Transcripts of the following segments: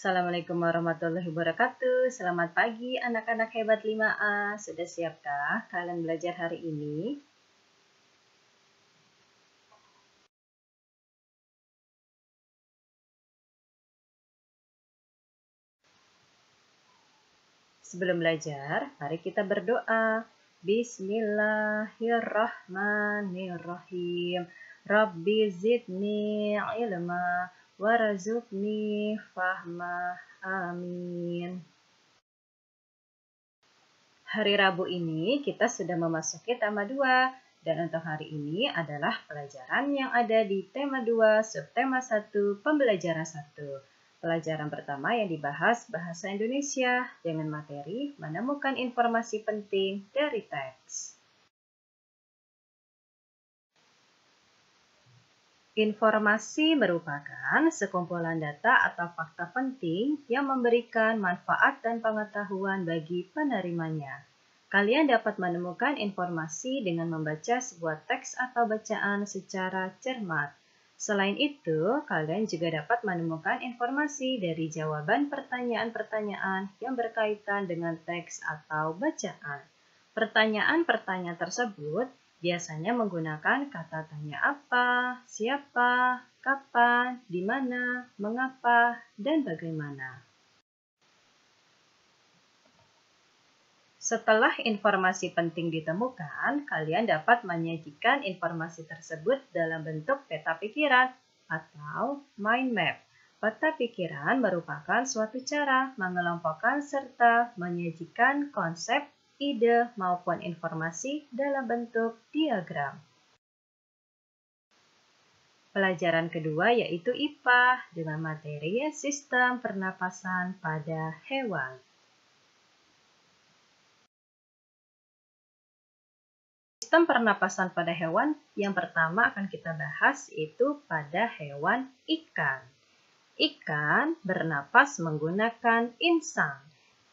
Assalamualaikum warahmatullahi wabarakatuh. Selamat pagi anak-anak hebat 5A. Sudah siapkah kalian belajar hari ini? Sebelum belajar, mari kita berdoa. Bismillahirrahmanirrahim. Rabbi zidni ilma warzuqni fahma. Amin. Hari Rabu ini kita sudah memasuki tema 2 dan untuk hari ini adalah pelajaran yang ada di tema 2, subtema 1, pembelajaran 1. Pelajaran pertama yang dibahas bahasa Indonesia dengan materi menemukan informasi penting dari teks. Informasi merupakan sekumpulan data atau fakta penting yang memberikan manfaat dan pengetahuan bagi penerimanya. Kalian dapat menemukan informasi dengan membaca sebuah teks atau bacaan secara cermat. Selain itu, kalian juga dapat menemukan informasi dari jawaban pertanyaan-pertanyaan yang berkaitan dengan teks atau bacaan. Pertanyaan-pertanyaan tersebut biasanya menggunakan kata tanya apa, siapa, kapan, di mana, mengapa, dan bagaimana. Setelah informasi penting ditemukan, kalian dapat menyajikan informasi tersebut dalam bentuk peta pikiran atau mind map. Peta pikiran merupakan suatu cara mengelompokkan serta menyajikan konsep, ide, maupun informasi dalam bentuk diagram. Pelajaran kedua yaitu IPA dengan materi sistem pernapasan pada hewan. Sistem pernapasan pada hewan yang pertama akan kita bahas yaitu pada hewan ikan. Ikan bernapas menggunakan insang.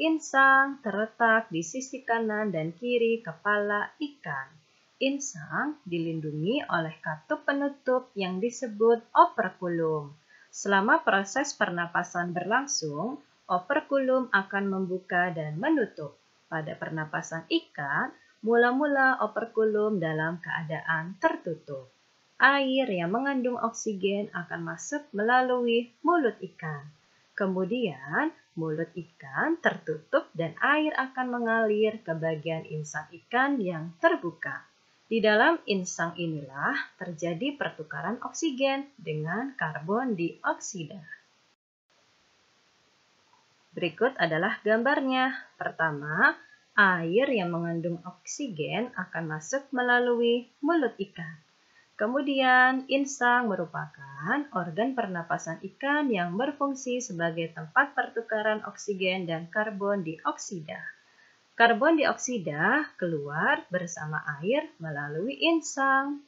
Insang terletak di sisi kanan dan kiri kepala ikan. Insang dilindungi oleh katup penutup yang disebut operkulum. Selama proses pernapasan berlangsung, operkulum akan membuka dan menutup. Pada pernapasan ikan, mula-mula operkulum dalam keadaan tertutup. Air yang mengandung oksigen akan masuk melalui mulut ikan. Kemudian, mulut ikan tertutup dan air akan mengalir ke bagian insang ikan yang terbuka. Di dalam insang inilah terjadi pertukaran oksigen dengan karbon dioksida. Berikut adalah gambarnya. Pertama, air yang mengandung oksigen akan masuk melalui mulut ikan. Kemudian, insang merupakan organ pernapasan ikan yang berfungsi sebagai tempat pertukaran oksigen dan karbon dioksida. Karbon dioksida keluar bersama air melalui insang.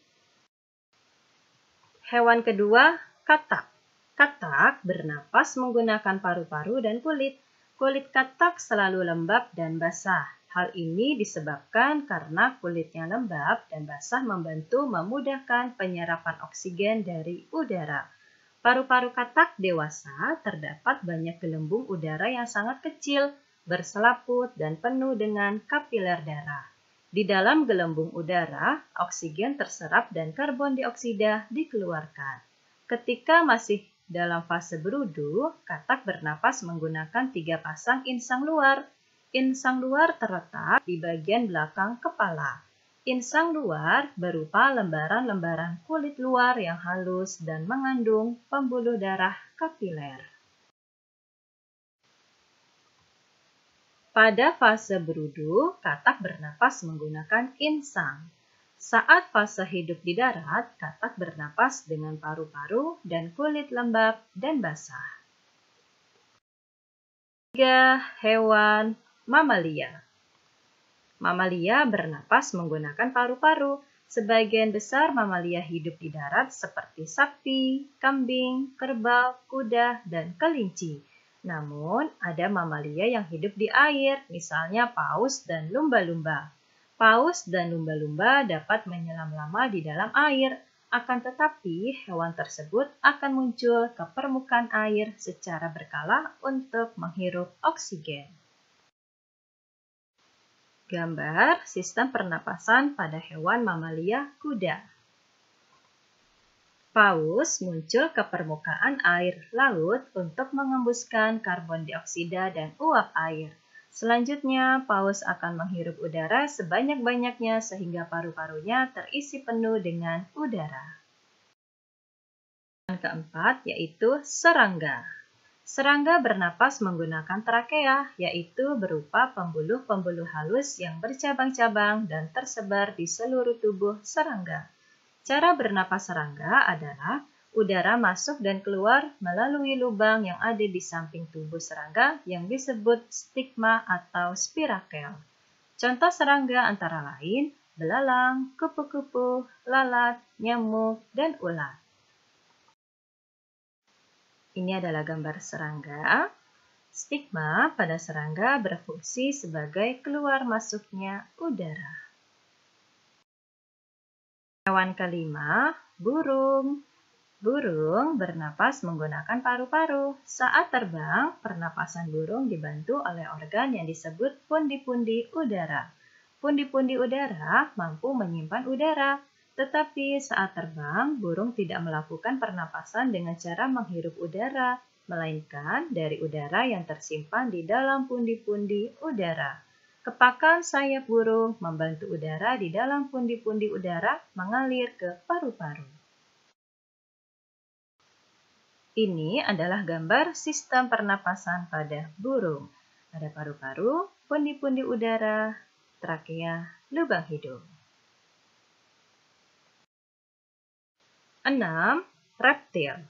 Hewan kedua, katak. Katak bernapas menggunakan paru-paru dan kulit. Kulit katak selalu lembab dan basah. Hal ini disebabkan karena kulitnya lembab dan basah membantu memudahkan penyerapan oksigen dari udara. Paru-paru katak dewasa terdapat banyak gelembung udara yang sangat kecil, berselaput dan penuh dengan kapiler darah. Di dalam gelembung udara, oksigen terserap dan karbon dioksida dikeluarkan. Ketika masih dalam fase berudu, katak bernapas menggunakan 3 pasang insang luar. Insang luar terletak di bagian belakang kepala. Insang luar berupa lembaran-lembaran kulit luar yang halus dan mengandung pembuluh darah kapiler. Pada fase berudu, katak bernapas menggunakan insang. Saat fase hidup di darat, katak bernapas dengan paru-paru dan kulit lembab dan basah. 3. Hewan mamalia. Mamalia bernapas menggunakan paru-paru. Sebagian besar mamalia hidup di darat seperti sapi, kambing, kerbau, kuda, dan kelinci. Namun, ada mamalia yang hidup di air, misalnya paus dan lumba-lumba. Paus dan lumba-lumba dapat menyelam lama di dalam air. Akan tetapi, hewan tersebut akan muncul ke permukaan air secara berkala untuk menghirup oksigen. Gambar sistem pernapasan pada hewan mamalia kuda. Paus muncul ke permukaan air laut untuk mengembuskan karbon dioksida dan uap air. Selanjutnya, paus akan menghirup udara sebanyak-banyaknya sehingga paru-parunya terisi penuh dengan udara. Yang keempat yaitu serangga. Serangga bernapas menggunakan trakea, yaitu berupa pembuluh-pembuluh halus yang bercabang-cabang dan tersebar di seluruh tubuh serangga. Cara bernapas serangga adalah udara masuk dan keluar melalui lubang yang ada di samping tubuh serangga yang disebut stigma atau spirakel. Contoh serangga antara lain belalang, kupu-kupu, lalat, nyamuk, dan ulat. Ini adalah gambar serangga. Stigma pada serangga berfungsi sebagai keluar masuknya udara. Hewan kelima, burung. Burung bernapas menggunakan paru-paru. Saat terbang, pernapasan burung dibantu oleh organ yang disebut pundi-pundi udara. Pundi-pundi udara mampu menyimpan udara, tetapi saat terbang, burung tidak melakukan pernapasan dengan cara menghirup udara, melainkan dari udara yang tersimpan di dalam pundi-pundi udara. Kepakan sayap burung membantu udara di dalam pundi-pundi udara mengalir ke paru-paru. Ini adalah gambar sistem pernapasan pada burung. Ada paru-paru, pundi-pundi udara, trakea, lubang hidung. 6. Reptil.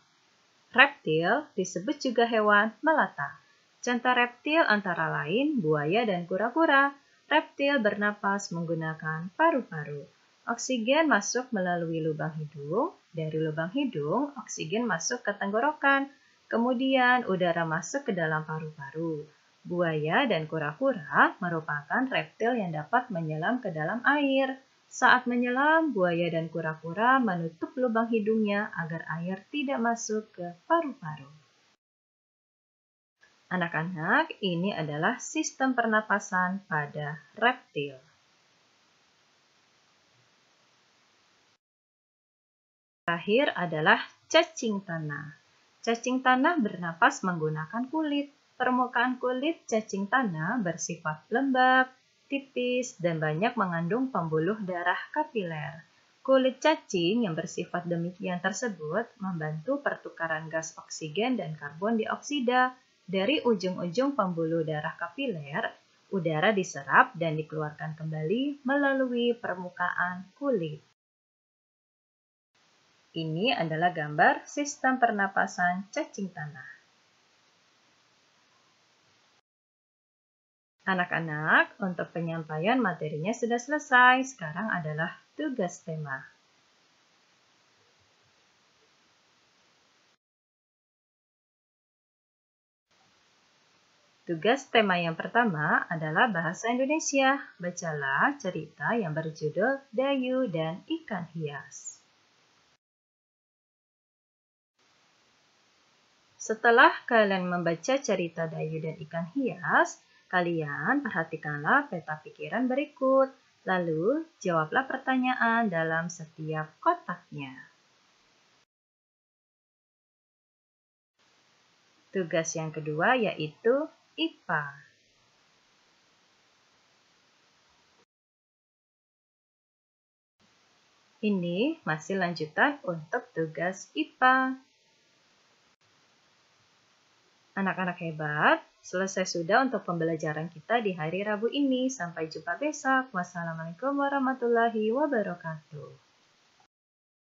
Reptil disebut juga hewan melata. Contoh reptil antara lain buaya dan kura-kura. Reptil bernapas menggunakan paru-paru. Oksigen masuk melalui lubang hidung. Dari lubang hidung, oksigen masuk ke tenggorokan. Kemudian udara masuk ke dalam paru-paru. Buaya dan kura-kura merupakan reptil yang dapat menyelam ke dalam air. Saat menyelam, buaya dan kura-kura menutup lubang hidungnya agar air tidak masuk ke paru-paru. Anak-anak, ini adalah sistem pernapasan pada reptil. Terakhir adalah cacing tanah. Cacing tanah bernapas menggunakan kulit. Permukaan kulit cacing tanah bersifat lembab, tipis, dan banyak mengandung pembuluh darah kapiler. Kulit cacing yang bersifat demikian tersebut membantu pertukaran gas oksigen dan karbon dioksida. Dari ujung-ujung pembuluh darah kapiler, udara diserap dan dikeluarkan kembali melalui permukaan kulit. Ini adalah gambar sistem pernapasan cacing tanah. Anak-anak, untuk penyampaian materinya sudah selesai. Sekarang adalah tugas tema. Tugas tema yang pertama adalah bahasa Indonesia. Bacalah cerita yang berjudul Dayu dan Ikan Hias. Setelah kalian membaca cerita Dayu dan Ikan Hias, kalian perhatikanlah peta pikiran berikut. Lalu, jawablah pertanyaan dalam setiap kotaknya. Tugas yang kedua yaitu IPA. Ini masih lanjutan untuk tugas IPA. Anak-anak hebat, selesai sudah untuk pembelajaran kita di hari Rabu ini. Sampai jumpa besok. Wassalamualaikum warahmatullahi wabarakatuh.